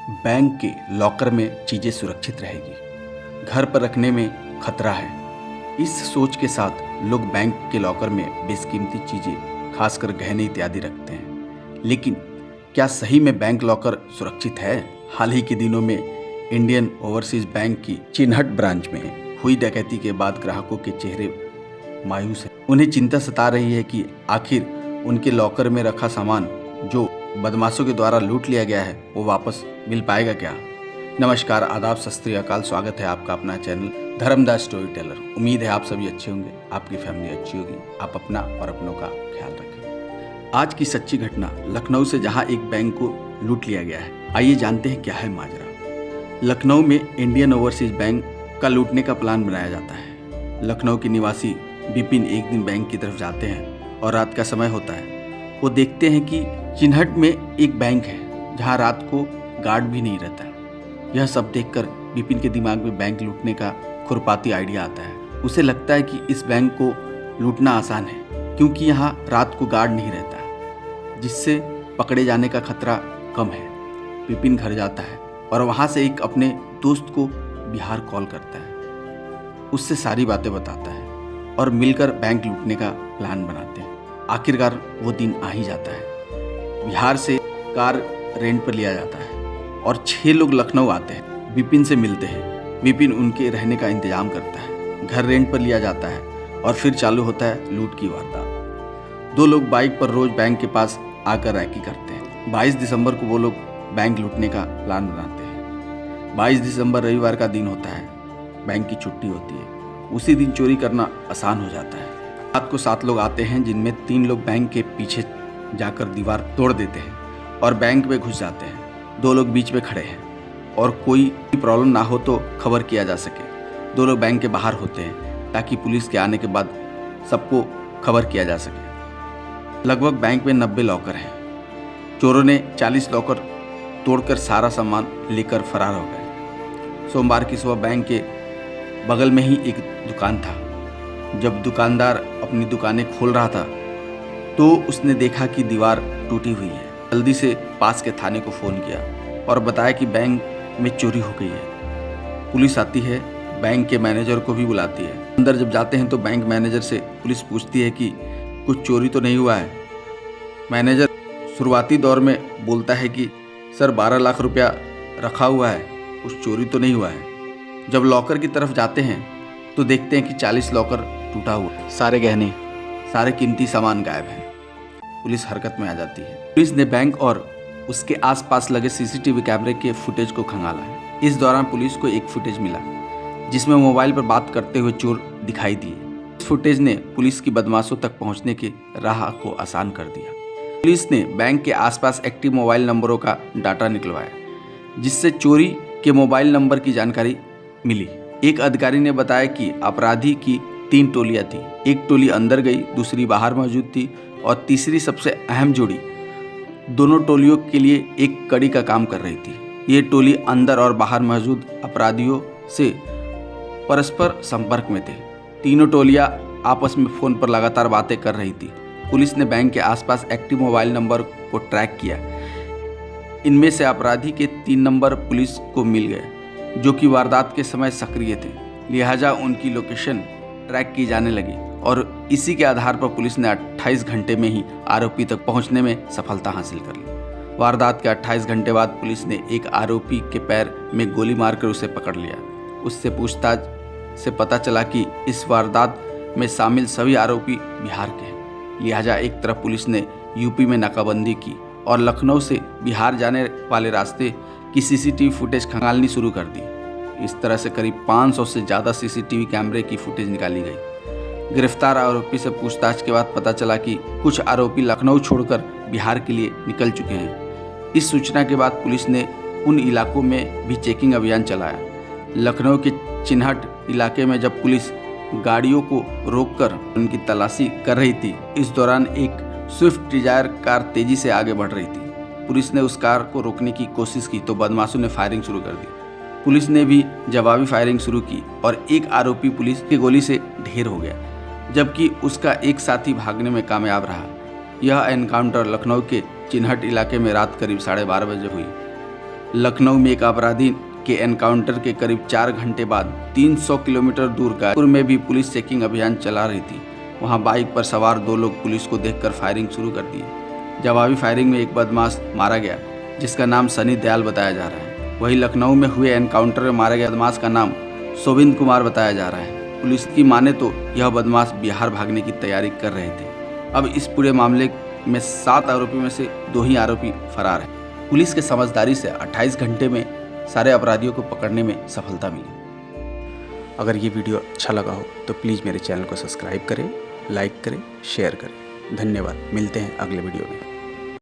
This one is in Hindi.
बैंक के लॉकर में चीजें सुरक्षित रहेगी, घर पर रखने में खतरा है। इस सोच के साथ लोग बैंक के लॉकर में बेशकीमती चीजें, खासकर गहने इत्यादि रखते हैं। लेकिन क्या सही में बैंक लॉकर सुरक्षित है? हाल ही के दिनों में इंडियन ओवरसीज बैंक की चिन्हट ब्रांच में हुई डकैती के बाद ग्राहकों के चेहरे मायूस हैं। उन्हें चिंता सता रही है कि आखिर उनके लॉकर में रखा सामान जो बदमाशों के द्वारा लूट लिया गया है वो वापस मिल पाएगा क्या? नमस्कार, आदाब, सत श्री अकाल। स्वागत है आपका अपना चैनल धर्मदास स्टोरी टेलर। उम्मीद है आप सभी अच्छे होंगे, आपकी फैमिली अच्छी होगी, आप अपना और अपनों का ख्याल रखें। आज की सच्ची घटना लखनऊ से, जहां एक बैंक को लूट लिया गया है। आइए जानते हैं क्या है माजरा। लखनऊ में इंडियन ओवरसीज बैंक का लूटने का प्लान बनाया जाता है। लखनऊ के निवासी विपिन एक दिन बैंक की तरफ जाते हैं और रात का समय होता है। वो देखते हैं कि चिन्हट में एक बैंक है जहां रात को गार्ड भी नहीं रहता। यह सब देखकर विपिन के दिमाग में बैंक लूटने का खुरपाती आइडिया आता है। उसे लगता है कि इस बैंक को लूटना आसान है क्योंकि यहाँ रात को गार्ड नहीं रहता, जिससे पकड़े जाने का खतरा कम है। विपिन घर जाता है और वहाँ से एक अपने दोस्त को बिहार कॉल करता है, उससे सारी बातें बताता है और मिलकर बैंक लूटने का प्लान बनाते हैं। आखिरकार वो दिन आ ही जाता है। बिहार से कार रेंट पर लिया जाता है और 6 लोग लखनऊ आते हैं, विपिन से मिलते हैं। विपिन उनके रहने का इंतजाम करता है। घर रेंट पर लिया जाता है और फिर चालू होता है लूट की वारदात। 2 लोग बाइक पर रोज बैंक के पास आकर रैकी करते हैं। 22 दिसंबर को वो लोग बैंक लूटने का प्लान बनाते हैं। 22 दिसंबर रविवार का दिन होता है, बैंक की छुट्टी होती है। उसी दिन चोरी करना आसान हो जाता है। रात को 7 लोग आते हैं, जिनमें 3 लोग बैंक के पीछे जाकर दीवार तोड़ देते हैं और बैंक में घुस जाते हैं। 2 लोग बीच में खड़े हैं और कोई प्रॉब्लम ना हो तो खबर किया जा सके। 2 लोग बैंक के बाहर होते हैं ताकि पुलिस के आने के बाद सबको खबर किया जा सके। लगभग बैंक में 90 लॉकर हैं। चोरों ने 40 लॉकर तोड़कर सारा सामान लेकर फरार हो गए। सोमवार की सुबह बैंक के बगल में ही एक दुकान था। जब दुकानदार अपनी दुकानें खोल रहा था तो उसने देखा कि दीवार टूटी हुई है। जल्दी से पास के थाने को फ़ोन किया और बताया कि बैंक में चोरी हो गई है। पुलिस आती है, बैंक के मैनेजर को भी बुलाती है। अंदर जब जाते हैं तो बैंक मैनेजर से पुलिस पूछती है कि कुछ चोरी तो नहीं हुआ है। मैनेजर शुरुआती दौर में बोलता है कि सर 12 लाख रुपया रखा हुआ है, कुछ चोरी तो नहीं हुआ है। जब लॉकर की तरफ जाते हैं तो देखते हैं कि 40 लॉकर टूटा हुआ है, सारे गहने, सारे कीमती सामान गायब हैं। पुलिस हरकत में आ जाती है। पुलिस ने बैंक और उसके आसपास लगे सीसीटीवी कैमरे के फुटेज को खंगाला है। इस दौरान पुलिस को एक फुटेज मिला जिसमें मोबाइल पर बात करते हुए चोर दिखाई दिए। इस फुटेज ने पुलिस की बदमाशों तक पहुंचने की राह को आसान कर दिया। पुलिस ने बैंक के आसपास एक्टिव मोबाइल नंबरों का डाटा निकलवाया, जिससे चोरी के मोबाइल नंबर की जानकारी मिली। एक अधिकारी ने बताया कि अपराधी की 3 टोलियां थी। एक टोली अंदर गई, दूसरी बाहर मौजूद थी और तीसरी सबसे अहम जोड़ी दोनों टोलियों के लिए एक कड़ी का काम कर रही थी। ये टोली अंदर और बाहर मौजूद अपराधियों से परस्पर संपर्क में थे। तीनों टोलियां आपस में फोन पर लगातार बातें कर रही थी। पुलिस ने बैंक के आसपास एक्टिव मोबाइल नंबर को ट्रैक किया। इनमें से अपराधी के 3 नंबर पुलिस को मिल गए जो कि वारदात के समय सक्रिय थे, लिहाजा उनकी लोकेशन ट्रैक की जाने लगी और इसी के आधार पर पुलिस ने 28 घंटे में ही आरोपी तक पहुंचने में सफलता हासिल कर ली। वारदात के 28 घंटे बाद पुलिस ने एक आरोपी के पैर में गोली मारकर उसे पकड़ लिया। उससे पूछताछ से पता चला कि इस वारदात में शामिल सभी आरोपी बिहार के हैं, लिहाजा एक तरफ पुलिस ने यूपी में नाकाबंदी की और लखनऊ से बिहार जाने वाले रास्ते की सीसीटीवी फुटेज खंगालनी शुरू कर दी। इस तरह से करीब 500 से ज़्यादा सीसीटीवी कैमरे की फुटेज निकाली गई। गिरफ्तार आरोपी से पूछताछ के बाद पता चला कि कुछ आरोपी लखनऊ छोड़कर बिहार के लिए निकल चुके हैं। इस सूचना के बाद पुलिस ने उन इलाकों में भी चेकिंग अभियान चलाया। लखनऊ के चिन्हट इलाके में जब पुलिस गाड़ियों को रोककर उनकी तलाशी कर रही थी, इस दौरान एक स्विफ्ट डिजायर कार तेजी से आगे बढ़ रही थी। पुलिस ने उस कार को रोकने की कोशिश की तो बदमाशों ने फायरिंग शुरू कर दी। पुलिस ने भी जवाबी फायरिंग शुरू की और एक आरोपी पुलिस की गोली से ढेर हो गया, जबकि उसका एक साथी भागने में कामयाब रहा। यह एनकाउंटर लखनऊ के चिन्हट इलाके में रात करीब 12:30 बजे हुई। लखनऊ में एक अपराधी के एनकाउंटर के करीब 4 घंटे बाद 300 किलोमीटर दूर गाजीपुर में भी पुलिस चेकिंग अभियान चला रही थी। वहां बाइक पर सवार 2 लोग पुलिस को देखकर फायरिंग शुरू कर दी। जवाबी फायरिंग में एक बदमाश मारा गया जिसका नाम सनी दयाल बताया जा रहा है। वहीं लखनऊ में हुए एनकाउंटर में मारे गए बदमाश का नाम शोभिंद कुमार बताया जा रहा है। पुलिस की माने तो यह बदमाश बिहार भागने की तैयारी कर रहे थे। अब इस पूरे मामले में 7 आरोपी में से 2 ही आरोपी फरार हैं। पुलिस के समझदारी से 28 घंटे में सारे अपराधियों को पकड़ने में सफलता मिली। अगर ये वीडियो अच्छा लगा हो तो प्लीज़ मेरे चैनल को सब्सक्राइब करें, लाइक करें, शेयर करें। धन्यवाद। मिलते हैं अगले वीडियो में।